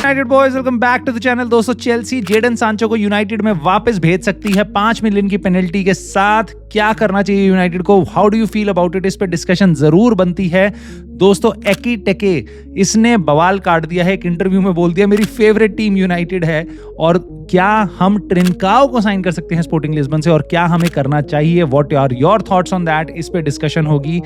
United boys welcome back to the channel. दोस्तों, Chelsea Jadon Sancho को United में वापस भेज सकती है 5 मिलियन की पेनल्टी के साथ। क्या करना चाहिए यूनाइटेड को, how do you feel about it, इस पे डिस्कशन जरूर बनती है। दोस्तों, एकी टेके इसने बवाल काट दिया है, एक इंटरव्यू में बोल दिया मेरी फेवरेट टीम यूनाइटेड है। और क्या हम ट्रिनकाओ को साइन कर सकते हैं स्पोर्टिंग लिस्बन से, और क्या हमें करना चाहिए, what are your thoughts on that, इस पे डिस्कशन होगी।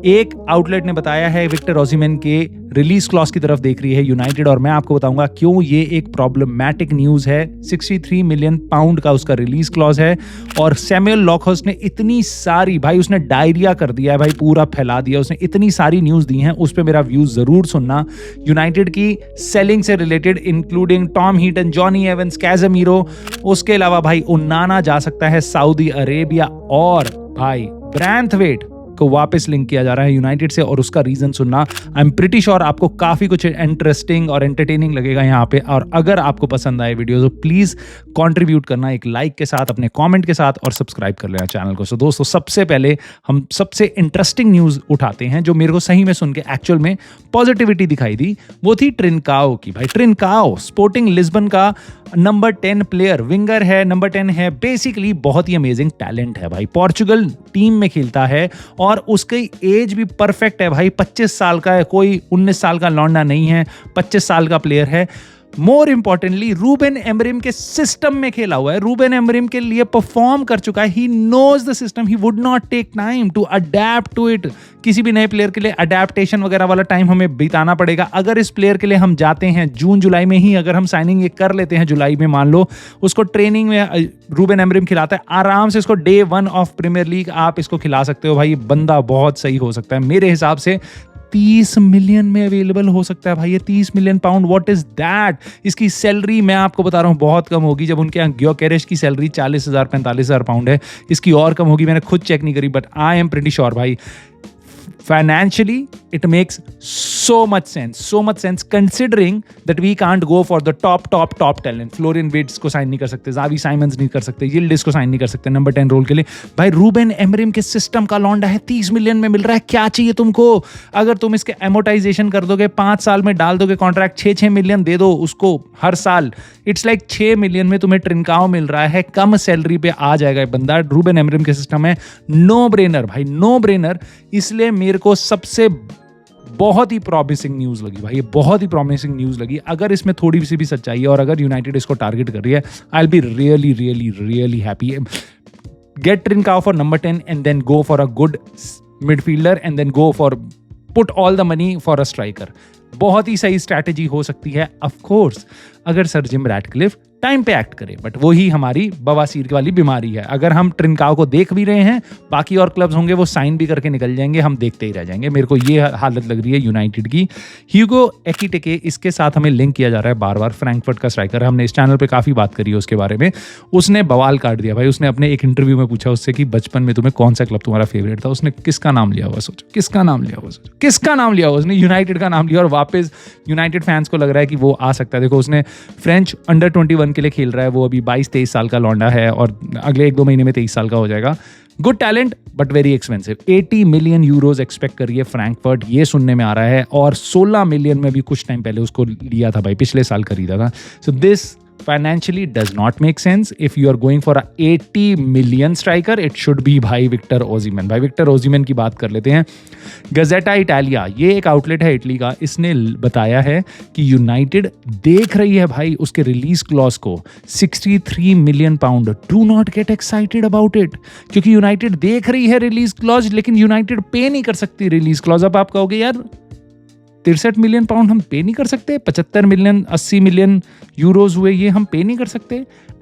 एक आउटलेट ने बताया है विक्टर ओसिमेन के रिलीज क्लॉज की तरफ देख रही है यूनाइटेड, और मैं आपको बताऊंगा क्यों ये एक प्रॉब्लमैटिक न्यूज है। 63 मिलियन पाउंड का उसका रिलीज क्लॉज है। और सैमुअल लॉकहर्स्ट ने इतनी सारी, भाई उसने डायरिया कर दिया है, भाई पूरा फैला दिया उसने, इतनी सारी न्यूज दी हैं, उस पर मेरा व्यूज जरूर सुनना। यूनाइटेड की सेलिंग से related, including Tom Heaton, Jonny Evans, Casemiro, उसके अलावा भाई उन्नाना जा सकता है सऊदी अरेबिया, और भाई ब्रैंथवेट को वापस लिंक किया जा रहा है यूनाइटेड से, और उसका रीजन सुनना। आई एम प्रीटी श्योर आपको काफी कुछ इंटरेस्टिंग और एंटरटेनिंग लगेगा यहाँ पे। और अगर आपको पसंद आए वीडियो तो प्लीज कंट्रीब्यूट करना एक लाइक के साथ, अपने कमेंट के साथ, और सब्सक्राइब कर लेना चैनल को। सो दोस्तों, सबसे पहले हम सबसे इंटरेस्टिंग न्यूज उठाते हैं जो मेरे को सही में सुन के एक्चुअल में पॉजिटिविटी दिखाई दी। वो थी ट्रिनकाओ की। भाई ट्रिनकाओ स्पोर्टिंग लिस्बन का नंबर 10 प्लेयर, विंगर है, नंबर 10 है, बेसिकली बहुत ही अमेजिंग टैलेंट है भाई। पोर्चुगल टीम में खेलता है और उसकी एज भी परफेक्ट है भाई। 25 साल का है, कोई 19 साल का लौंडा नहीं है, 25 साल का प्लेयर है। मोर इंपॉर्टेंटली रूबेन एमरिम के सिस्टम में खेला हुआ है, रूबेन एमरिम के लिए परफॉर्म कर चुका है। He knows the system, he would not take time to adapt to it. किसी भी नए प्लेयर के लिए अडेप्टेशन वगैरह वाला टाइम हमें बिताना पड़ेगा। अगर इस प्लेयर के लिए हम जाते हैं जून जुलाई में ही, अगर हम साइनिंग ये कर लेते हैं जुलाई में, मान लो उसको ट्रेनिंग में रूबेन एमरिम खिलाता है, आराम से इसको डे 1 ऑफ प्रीमियर लीग आप इसको खिला सकते हो। भाई ये बंदा बहुत सही हो सकता है मेरे हिसाब से। 30 मिलियन में अवेलेबल हो सकता है भाई ये, 30 million pound, what is that. इसकी सैलरी मैं आपको बता रहा हूँ बहुत कम होगी, जब उनके यहाँ ग्योकेरेश की सैलरी 40,000 45,000 पाउंड है, इसकी और कम होगी। मैंने खुद चेक नहीं करी, but I am pretty sure भाई financially it makes so much sense considering that we can't go for the top talent. Florian Wirtz को साइन नहीं कर सकते, ज़ावी साइमंस नहीं कर सकते, यिल्डिज को साइन नहीं कर सकते नंबर 10 रोल के लिए। भाई रूबेन एमरिम के सिस्टम का लौंडा है, 30 मिलियन में मिल रहा है। क्या चाहिए तुमको? अगर तुम इसके एमोटाइजेशन कर दोगे, 5 साल में डाल दोगे कॉन्ट्रैक्ट, 6 मिलियन दे दो उसको हर साल, इट्स लाइक 6 मिलियन में तुम्हें ट्रिनकाओ मिल रहा है। कम सैलरी पे आ जाएगा बंदा। रूबेन एमरिम के सिस्टम है, नो ब्रेनर भाई, नो ब्रेनर। इसलिए मेरे को सबसे बहुत ही प्रॉमिसिंग न्यूज लगी भाई, ये बहुत ही प्रॉमिसिंग न्यूज लगी। अगर इसमें थोड़ी सी भी सच्चाई है और अगर यूनाइटेड इसको टारगेट कर रही है, I will be really really really happy. Get Trincao for number 10 and then go for a good midfielder and then go for put all the money for a striker. बहुत ही सही strategy हो सकती है of course, अगर sir Jim Ratcliffe time पे act करे। But वही हमारी बवासीर वाली बीमारी है। अगर हम ट्रिनकाओ को देख भी रहे हैं, बाकी और क्लब्स होंगे वो साइन भी करके निकल जाएंगे, हम देखते ही रह जाएंगे। मेरे को ये हालत लग रही है यूनाइटेड की। ह्यूगो एकिटिके, इसके साथ हमें लिंक किया जा रहा है बार बार। फ्रैंकफर्ट का स्ट्राइकर, हमने इस चैनल पे काफी बात करी है उसके बारे में। उसने बवाल काट दिया भाई। उसने अपने एक इंटरव्यू में पूछा उससे कि बचपन में तुम्हें कौन सा क्लब तुम्हारा फेवरेट था। उसने किसका नाम लिया हुआ, सोचो किसका नाम लिया हुआ, सोचो किसका नाम लिया हुआ। उसने यूनाइटेड का नाम लिया और वापस यूनाइटेड फैंस को लग रहा है कि वो आ सकता है। देखो उसने फ्रेंच अंडर 21 के लिए खेल रहा है, वो अभी 22-23 साल का लौंडा है और अगले 1-2 महीने में 23 साल का हो जाएगा। Good talent but very expensive. 80 million euros expect करिए फ्रैंकफर्ट, ये सुनने में आ रहा है। और 16 मिलियन में भी कुछ टाइम पहले उसको लिया था भाई, पिछले साल खरीदा था। So this financially does not make sense. If you are going for a 80 million striker, it should be भाई विक्टर ओसिमेन। भाई विक्टर ओसिमेन की बात कर लेते हैं। गजेटा इटालिया, ये एक आउटलेट है इटली का, इसने बताया है कि यूनाइटेड देख रही है भाई उसके रिलीज क्लॉज को 63 million pound. Do not get excited about it, क्योंकि यूनाइटेड देख रही है रिलीज क्लॉज, लेकिन यूनाइटेड पे नहीं कर सकती रिलीज क्लॉज। अब आप कहोगे यार 63 मिलियन पाउंड हम पे नहीं कर सकते, 75 मिलियन 80 मिलियन यूरोज हुए, ये हम पे नहीं कर सकते।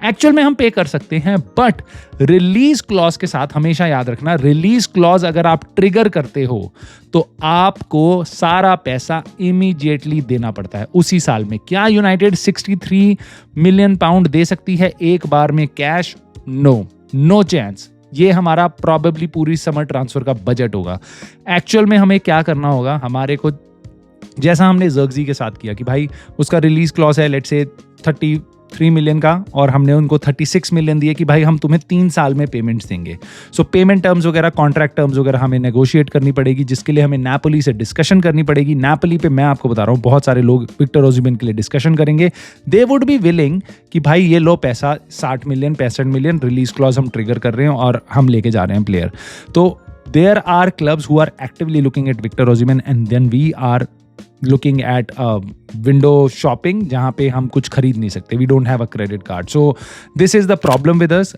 एक्चुअल में हम पे कर सकते हैं, बट रिलीज क्लॉज के साथ हमेशा याद रखना, रिलीज क्लॉज अगर आप ट्रिगर करते हो तो आपको सारा पैसा इमीडिएटली देना पड़ता है उसी साल में। क्या यूनाइटेड 63 मिलियन पाउंड दे सकती है एक बार में कैश? No chance. ये हमारा प्रॉबेबली पूरी समर ट्रांसफर का बजट होगा। एक्चुअल में हमें क्या करना होगा, हमारे को जैसा हमने ज़र्गजी के साथ किया कि भाई उसका रिलीज क्लॉज है लेट्स से 3 मिलियन का और हमने उनको 36 मिलियन दिए कि भाई हम तुम्हें 3 साल में पेमेंट्स देंगे। सो पेमेंट टर्म्स वगैरह, कॉन्ट्रैक्ट टर्म्स वगैरह हमें नेगोशिएट करनी पड़ेगी, जिसके लिए हमें नापोली से डिस्कशन करनी पड़ेगी। नापोली पे मैं आपको बता रहा हूँ बहुत सारे लोग विक्टर ओसिमेन के लिए डिस्कशन करेंगे। दे वुड बी विलिंग कि भाई ये लो पैसा 60 मिलियन 65 मिलियन रिलीज क्लॉज हम ट्रिगर कर रहे हैं और हम लेके जा रहे हैं प्लेयर। तो there are clubs who are actively looking at Victor Osimhen, and then we are looking at window shopping जहाँ पे हम कुछ खरीद नहीं सकते. We don't have a credit card. So this is the problem with us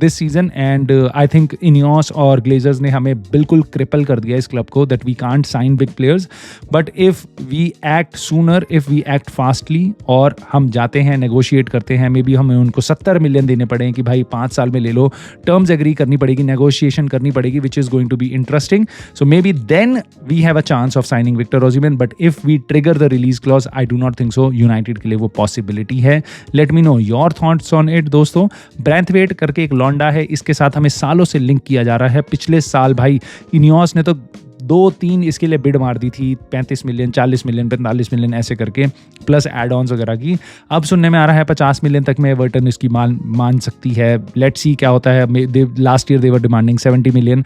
this season, and I think Ineos और Glazers ने हमें बिल्कुल cripple कर दिया इस क्लब को, that we can't sign big players. But if we act sooner, if we act fastly और हम जाते हैं negotiate करते हैं, maybe हमें उनको 70 मिलियन देने पड़े कि भाई 5 साल में ले लो, terms agree करनी पड़ेगी, negotiation करनी पड़ेगी, which is going to be interesting. So maybe then we have a chance of signing Victor Osimhen. But if we trigger the release clause, I do not think so. United के लिए वो possibility है. Let me know your thoughts on it दोस्तों. ब्रैंथवेट करके एक लौंडा है, इसके साथ हमें सालों से लिंक किया जा रहा है. पिछले साल भाई इनियोस ने तो 2-3 इसके लिए बिड मार दी थी, 35 मिलियन 40 मिलियन 45 मिलियन ऐसे करके, प्लस एड ऑन्स वगैरह की. अब सुनने में आ रहा है 50 मिलियन तक में एवर्टन इसकी मान सकती है. लेट्स सी क्या होता है. Last year they were demanding 70 million.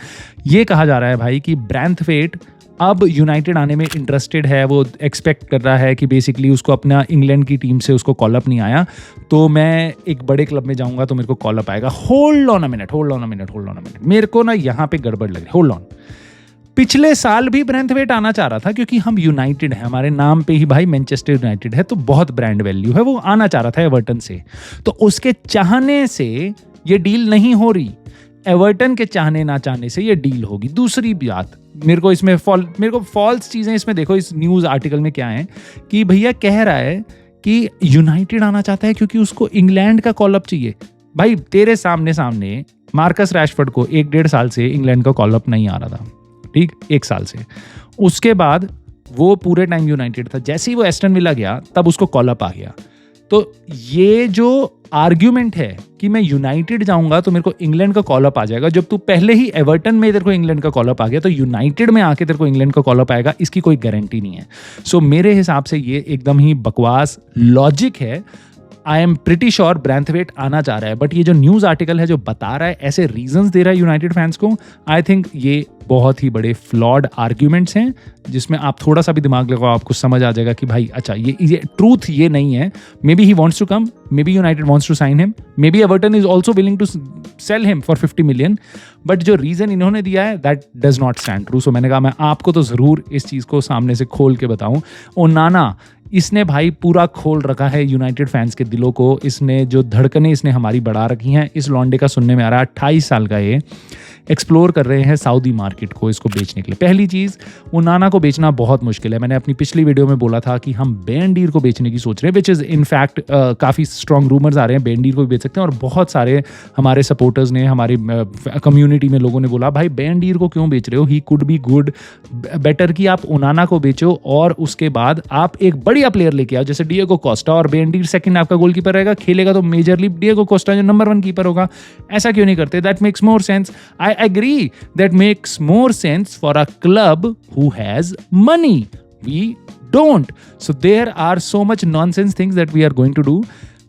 ये कहा जा रहा है भाई कि ब्रैंथवेट अब यूनाइटेड आने में इंटरेस्टेड है. वो एक्सपेक्ट कर रहा है कि बेसिकली उसको अपना इंग्लैंड की टीम से उसको कॉल अप नहीं आया, तो मैं एक बड़े क्लब में जाऊंगा तो मेरे को कॉल अप आएगा. होल्ड ऑन अ मिनट, मेरे को ना यहाँ पे गड़बड़ लग रही. Hold on. पिछले साल भी ब्रैंथवेट आना चाह रहा था क्योंकि हम यूनाइटेड है, हमारे नाम पे ही भाई मैनचेस्टर यूनाइटेड है, तो बहुत ब्रांड वैल्यू है. वो आना चाह रहा था एवर्टन से, तो उसके चाहने से ये डील नहीं हो रही. एवर्टन के चाहने ना चाहने से ये डील होगी. दूसरी बात, मेरे को फॉल्स चीज़ें इसमें देखो, इस न्यूज़ आर्टिकल में क्या है कि भैया कह रहा है कि यूनाइटेड आना चाहता है क्योंकि उसको इंग्लैंड का कॉल अप चाहिए. भाई तेरे सामने मार्कस रैशफोर्ड को 1-1.5 साल से इंग्लैंड का कॉल अप नहीं आ रहा था, ठीक, 1 साल से. उसके बाद वो पूरे टाइम यूनाइटेड था. जैसे ही वो एस्टन विला गया तब उसको कॉल अप आ गया. तो ये जो आर्ग्यूमेंट है कि मैं यूनाइटेड जाऊंगा तो मेरे को इंग्लैंड का कॉल अप आ जाएगा, जब तू पहले ही एवर्टन में तेरे को इंग्लैंड का कॉल अप आ गया तो यूनाइटेड में आके तेरे को इंग्लैंड का कॉल अप आएगा, इसकी कोई गारंटी नहीं है. सो मेरे हिसाब से ये एकदम ही बकवास लॉजिक है. आई एम प्रिटी श्योर ब्रैंथवेट आना चाह रहा है, बट ये जो न्यूज़ आर्टिकल है जो बता रहा है, ऐसे रीजंस दे रहा है यूनाइटेड फैंस को, आई थिंक ये बहुत ही बड़े फ्लॉड आर्ग्यूमेंट्स हैं, जिसमें आप थोड़ा सा भी दिमाग लगाओ आपको समझ आ जाएगा कि भाई अच्छा ये ट्रूथ ये नहीं है. May be he wants to come, may be United wants to sign him, may be Everton is also willing to sell him for 50 million, but जो रीज़न इन्होंने दिया है that does not stand true. So मैंने कहा मैं आपको तो ज़रूर इस चीज़ को सामने से खोल के बताऊँ. ओनाना इसने भाई पूरा खोल रखा है यूनाइटेड फैंस के दिलों को. इसने जो धड़कनें इसने हमारी बढ़ा रखी हैं. इस लॉन्डे का सुनने में आ रहा है 28 साल का ये एक्सप्लोर कर रहे हैं सऊदी मार्केट को इसको बेचने के लिए. पहली चीज़, ओनाना को बेचना बहुत मुश्किल है. मैंने अपनी पिछली वीडियो में बोला था कि हम बेनडीर को बेचने की सोच रहे हैं, विच इज़ इनफैक्ट काफ़ी स्ट्रॉन्ग रूमर्स आ रहे हैं बेनडीर को भी बेच सकते हैं. और बहुत सारे हमारे सपोर्टर्स ने, हमारी कम्युनिटी में लोगों ने बोला भाई बेनडीर को क्यों बेच रहे हो, he could be good, better कि आप ओनाना को बेचो और उसके बाद आप एक बढ़िया प्लेयर लेके आओ जैसे डिएगो कोस्टा, और बेनडीर सेकंड आपका गोलकीपर रहेगा, खेलेगा तो मेजरली डिएगो कोस्टा जो नंबर 1 कीपर होगा. ऐसा क्यों नहीं करते? That makes more sense. I agree that makes more sense for a club who has money. We don't. So there are so much nonsense things that we are going to do.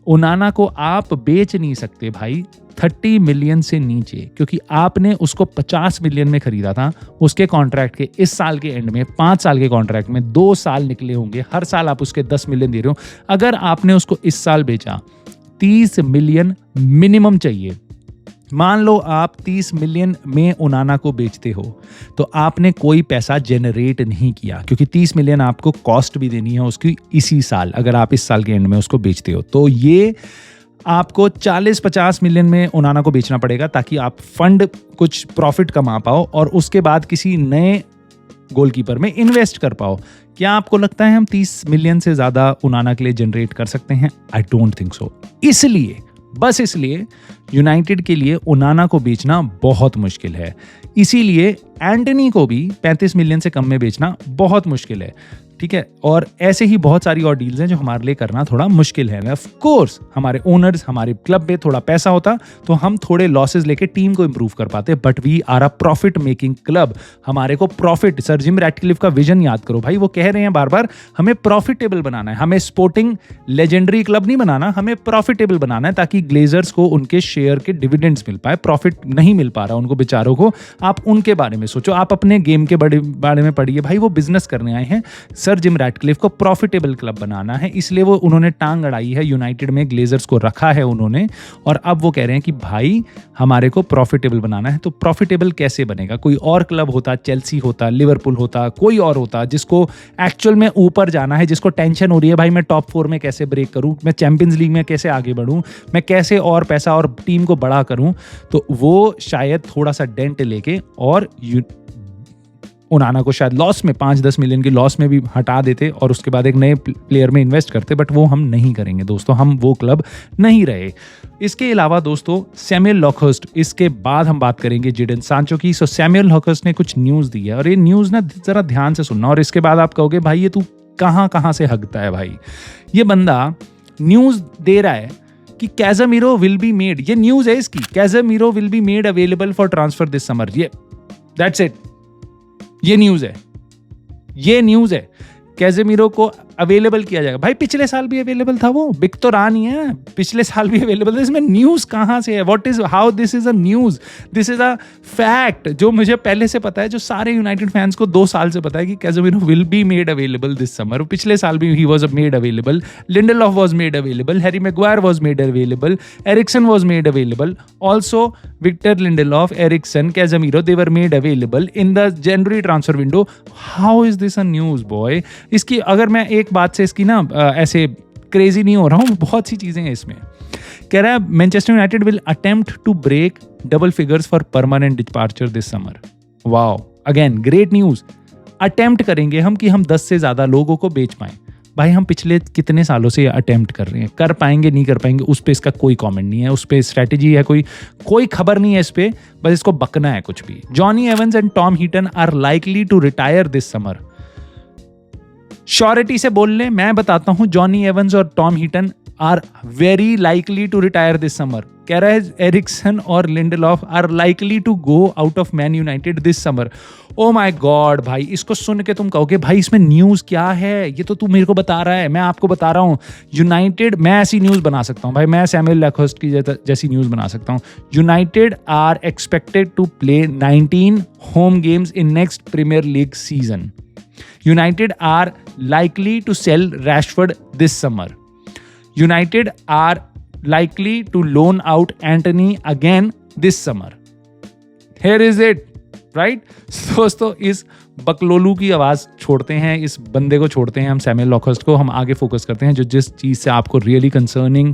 ओनाना को आप बेच नहीं सकते भाई 30 million से नीचे, क्योंकि आपने उसको 50 मिलियन में खरीदा था. उसके कॉन्ट्रैक्ट के इस साल के एंड में 5 साल के कॉन्ट्रैक्ट में 2 साल निकले होंगे, हर साल आप उसके 10 मिलियन दे रहे हो. अगर आपने उसको इस साल बेचा 30 मिलियन मिनिमम चाहिए. मान लो आप 30 मिलियन में ओनाना को बेचते हो तो आपने कोई पैसा जनरेट नहीं किया, क्योंकि 30 मिलियन आपको कॉस्ट भी देनी है उसकी इसी साल, अगर आप इस साल के एंड में उसको बेचते हो. तो ये आपको 40-50 मिलियन में ओनाना को बेचना पड़ेगा ताकि आप फंड कुछ प्रॉफिट कमा पाओ और उसके बाद किसी नए गोलकीपर में इन्वेस्ट कर पाओ. क्या आपको लगता है हम 30 मिलियन से ज़्यादा ओनाना के लिए जनरेट कर सकते हैं? I don't think so. इसलिए यूनाइटेड के लिए ओनाना को बेचना बहुत मुश्किल है. इसीलिए एंटनी को भी 35 मिलियन से कम में बेचना बहुत मुश्किल है. ठीक है, और ऐसे ही बहुत सारी और डील्स हैं जो हमारे लिए करना थोड़ा मुश्किल है। ऑफ कोर्स हमारे ओनर्स, हमारे क्लब में थोड़ा पैसा होता तो हम थोड़े लॉसेस लेके टीम को इंप्रूव कर पाते, but we are a profit making club. हमारे को प्रॉफिट, सर जिम रैटक्लिफ का विजन याद करो भाई, वो कह रहे हैं बार बार हमें प्रॉफिटेबल बनाना है, हमें स्पोर्टिंग लेजेंडरी क्लब नहीं बनाना, हमें प्रॉफिटेबल बनाना है ताकि ग्लेजर्स को उनके शेयर के डिविडेंड्स मिल पाए। प्रॉफिट नहीं मिल पा रहा उनको बेचारों को, आप उनके बारे में सोचो, आप अपने गेम के बारे में पढ़िए भाई। वो बिजनेस करने आए हैं, सर जिम रैटक्लिफ को प्रॉफिटेबल क्लब बनाना है, इसलिए वो उन्होंने टांग अड़ाई है, यूनाइटेड में ग्लेजर्स को रखा है उन्होंने, और अब वो कह रहे हैं कि भाई हमारे को प्रॉफिटेबल बनाना है। तो प्रॉफिटेबल कैसे बनेगा? कोई और क्लब होता, चेल्सी होता, लिवरपूल होता, कोई और होता जिसको एक्चुअल में ऊपर जाना है, जिसको टेंशन हो रही है भाई मैं टॉप 4 में कैसे ब्रेक करूं, मैं चैंपियंस लीग में कैसे आगे बढ़ूं, मैं कैसे और पैसा और टीम को बड़ा करूं, तो वो शायद थोड़ा सा डेंट लेके और ओनाना को शायद लॉस में 5-10 मिलियन की लॉस में भी हटा देते और उसके बाद एक नए प्लेयर में इन्वेस्ट करते, बट वो हम नहीं करेंगे दोस्तों, हम वो क्लब नहीं रहे। इसके अलावा दोस्तों सैमुअल लॉकहर्स्ट, इसके बाद हम बात करेंगे जेडन सांचो की। सो सैमुअल लॉकहर्स्ट ने कुछ न्यूज़ दी है और ये न्यूज़ ना जरा ध्यान से सुनना, और इसके बाद आप कहोगे भाई ये तू कहाँ से हगता है भाई। ये बंदा न्यूज़ दे रहा है कि कैज़ेमीरो विल बी मेड, ये न्यूज़ है इसकी, Casemiro will be made available for transfer this summer. ये दैट्स इट, ये न्यूज़ है, ये न्यूज़ है। कैज़ेमीरो को अवेलेबल किया जाएगा भाई, पिछले साल भी अवेलेबल था, वो बिक तो रहा नहीं है, पिछले साल भी अवेलेबल था। इसमें न्यूज़ कहाँ से है? What is, how this is a news? This is a fact जो मुझे पहले से पता है, जो सारे यूनाइटेड फैंस को 2 साल से पता है कि Casemiro will be made available this summer. पिछले साल भी he was made available, Lindelof was made available, Harry Maguire was made available, Eriksen was made available, also Victor Lindelof, Eriksen, Casemiro, they were made available in the January transfer window. How is this a news boy? इसकी अगर मैं एक बात से इसकी ना ऐसे crazy नहीं हो रहा हूँ, बहुत सी चीजें हैं इसमें। कह रहा है Manchester United will attempt to break double figures for permanent departure this summer. Wow, again great news. Attempt करेंगे हम कि हम 10 से ज्यादा लोगों को बेच पाएं। भाई हम पिछले कितने सालों से अटेम्प्ट कर रहे हैं, कर पाएंगे नहीं कर पाएंगे उस पर इसका कोई कमेंट नहीं है, उस पर स्ट्रेटेजी है कोई खबर नहीं है इस पर, बस इसको बकना है कुछ भी। Jonny Evans and Tom Heaton are likely to retire this summer. Surety से बोल ले, मैं बताता हूं, जॉनी एवंस और Tom Heaton are very likely to retire this summer. कह रहा है एरिक्सन और Lindelof are likely to go out of Man United this summer. Oh my god भाई, इसको सुन के तुम कहोगे भाई इसमें न्यूज़ क्या है, ये तो तू मेरे को बता रहा है, मैं आपको बता रहा हूँ। यूनाइटेड, मैं ऐसी न्यूज़ बना सकता हूँ भाई, मैं सैमुअल लॉकहर्स्ट की जैसी न्यूज़ बना सकता हूँ। United are expected to play 19 home games in next Premier League season. United are likely to sell Rashford this summer. United are likely to loan out Antony again this summer. Here is it, right? दोस्तों इस बकलोलू की आवाज़ छोड़ते हैं, इस बंदे को छोड़ते हैं हम, सैमुअल लॉकहर्स्ट को। हम आगे फोकस करते हैं जो जिस चीज़ से आपको रियली कंसर्निंग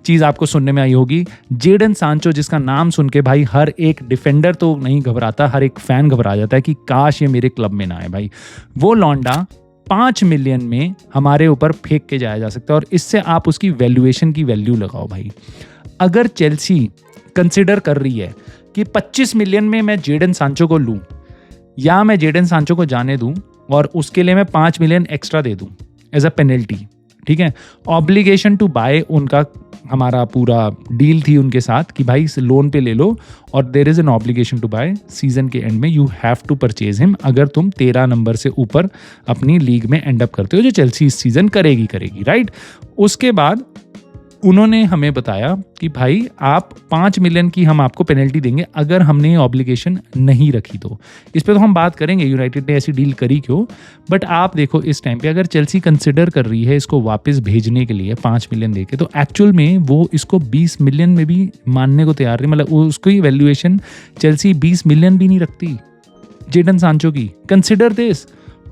चीज़ आपको सुनने में आई होगी। जेडन सांचो, जिसका नाम सुन के भाई हर एक डिफेंडर तो नहीं घबराता, हर एक फैन घबरा जाता है कि काश ये मेरे क्लब में ना आए भाई। वो लौंडा 5 मिलियन में हमारे ऊपर फेंक के जाया जा सकता है, और इससे आप उसकी वैल्यूएशन की वैल्यू लगाओ भाई। अगर चेल्सी कंसिडर कर रही है कि 25 मिलियन में मैं जेडन सांचो को लूँ, या मैं जेडन सांचो को जाने दूं और उसके लिए मैं 5 मिलियन एक्स्ट्रा दे दूं एज अ पेनल्टी, ठीक है। ऑब्लिगेशन टू बाय उनका, हमारा पूरा डील थी उनके साथ कि भाई लोन पे ले लो, और there is an obligation to buy. Season के एंड में you have to purchase him अगर तुम 13 नंबर से ऊपर अपनी लीग में एंड अप करते हो, जो चेल्सी इस सीजन करेगी, राइट। उसके बाद उन्होंने हमें बताया कि भाई आप 5 मिलियन की हम आपको पेनल्टी देंगे अगर हमने ये ऑब्लिगेशन नहीं रखी तो। इस पे तो हम बात करेंगे यूनाइटेड ने ऐसी डील करी क्यों, बट आप देखो इस टाइम पे अगर चेल्सी कंसिडर कर रही है इसको वापस भेजने के लिए 5 मिलियन देके, तो एक्चुअल में वो इसको 20 मिलियन में भी मानने को तैयार नहीं, मतलब उसको ही वैल्यूएशन चेल्सी 20 मिलियन भी नहीं रखती जेडन सांचो की। कंसिडर दिस,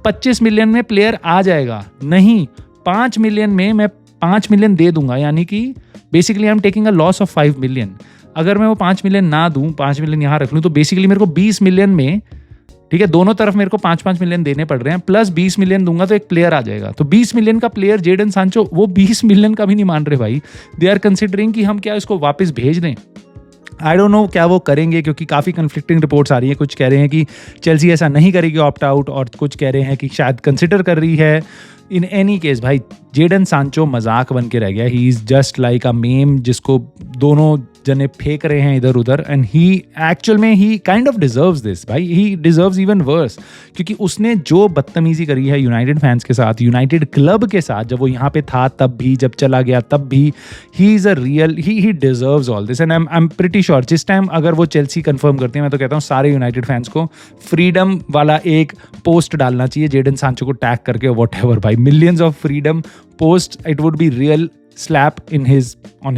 25 मिलियन में प्लेयर आ जाएगा, नहीं 5 मिलियन में मैं 5 मिलियन दे दूंगा, यानी कि basically I am taking a loss of 5 million. अगर मैं वो 5 मिलियन ना दूं, 5 मिलियन यहाँ रख लूं, तो बेसिकली मेरे को 20 मिलियन में, ठीक है, दोनों तरफ मेरे को 5-5 मिलियन देने पड़ रहे हैं, प्लस 20 मिलियन दूंगा तो एक प्लेयर आ जाएगा। तो 20 मिलियन का प्लेयर जेडन सांचो, वो 20 मिलियन का भी नहीं मान रहे भाई। दे आर कंसिडरिंग कि हम क्या इसको वापस भेज दें, आई डोंट नो क्या वो करेंगे, क्योंकि काफ़ी कन्फ्लिक्टिंग रिपोर्ट्स आ रही हैं। कुछ कह रहे हैं कि चेल्सी ऐसा नहीं करेगी ऑप्ट आउट, और कुछ कह रहे हैं कि शायद कंसिडर कर रही है। इन एनी केस भाई, जेडन सांचो मजाक बन के रह गया। He is just like a ma'am जिसको दोनों जने फेंक रहे हैं इधर उधर, एंड ही एक्चुअल में ही काइंड ऑफ डिजर्व्स दिस भाई। ही डिजर्व्स इवन वर्स, क्योंकि उसने जो बदतमीजी करी है यूनाइटेड फैंस के साथ, यूनाइटेड क्लब के साथ, जब वो यहाँ पे था तब भी, जब चला गया तब भी, he is a real, he deserves all this. And I am pretty sure जिस टाइम अगर वो चेल्सी कंफर्म करती है, मैं तो कहता हूँ सारे यूनाइटेड फैंस को फ्रीडम वाला एक पोस्ट डालना चाहिए जेडन सांचो को टैग करके, व्हाटएवर भाई, millions of freedom post, it would be real slap on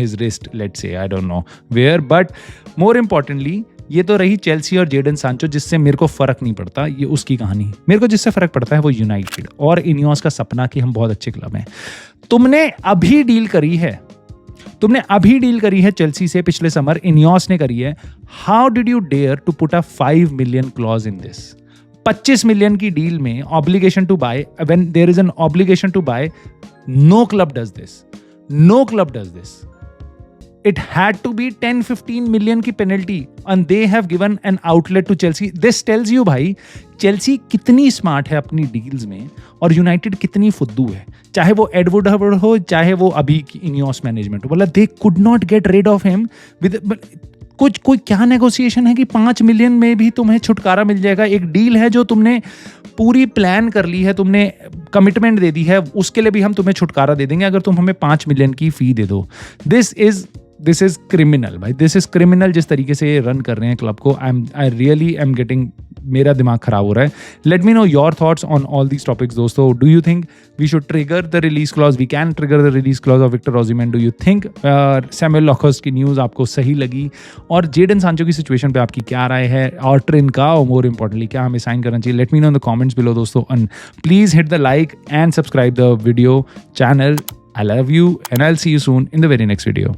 his wrist, let's say, I don't know where, but more importantly ये तो रही चेल्सी और जेडन सांचो, जिससे मेरे को फर्क नहीं पड़ता, ये उसकी कहानी। मेरे को जिससे फर्क पड़ता है वो यूनाइटेड और इनियोस का सपना कि हम बहुत अच्छे क्लब हैं। तुमने अभी डील करी है चेल्सी से पिछले समर, इनियोस ने करी है। How did you dare to put a 5 million clause in this? 25 million की डील में obligation to buy, when there is an obligation to buy, no club does this. It had to be 10-15 million की penalty, and they have given an outlet to Chelsea. This tells you भाई, Chelsea कितनी smart है अपनी deals में, और United कितनी फुद्दू है। चाहे वो एडवर्ड हवर्ड हो, चाहे वो अभी की इनियोस मैनेजमेंट हो, बोला they could not gate rid of him with कोई क्या नेगोशिएशन है कि 5 million में भी तुम्हें छुटकारा मिल जाएगा। एक डील है जो तुमने पूरी प्लान कर ली है, तुमने कमिटमेंट दे दी है, उसके लिए भी हम तुम्हें छुटकारा दे देंगे अगर तुम हमें 5 million की फी दे दो। दिस इज क्रिमिनल भाई, दिस इज क्रिमिनल जिस तरीके से रन कर रहे हैं क्लब को। आई रियली एम गेटिंग, मेरा दिमाग खराब हो रहा है। Let me know your thoughts on all these topics दोस्तों। Do you think we should trigger the release clause? We can trigger the release clause of Victor Osimhen? Do you think Samuel Lockhurst की news आपको सही लगी? और Jadon Sancho की situation पे आपकी क्या राय है? और ट्रेन का, और मोर इंपॉर्टेंटली क्या हमें साइन करना चाहिए? Let me know in the comments below दोस्तों, and please hit the like and subscribe the video channel. I love you and I'll see you soon in the very next video.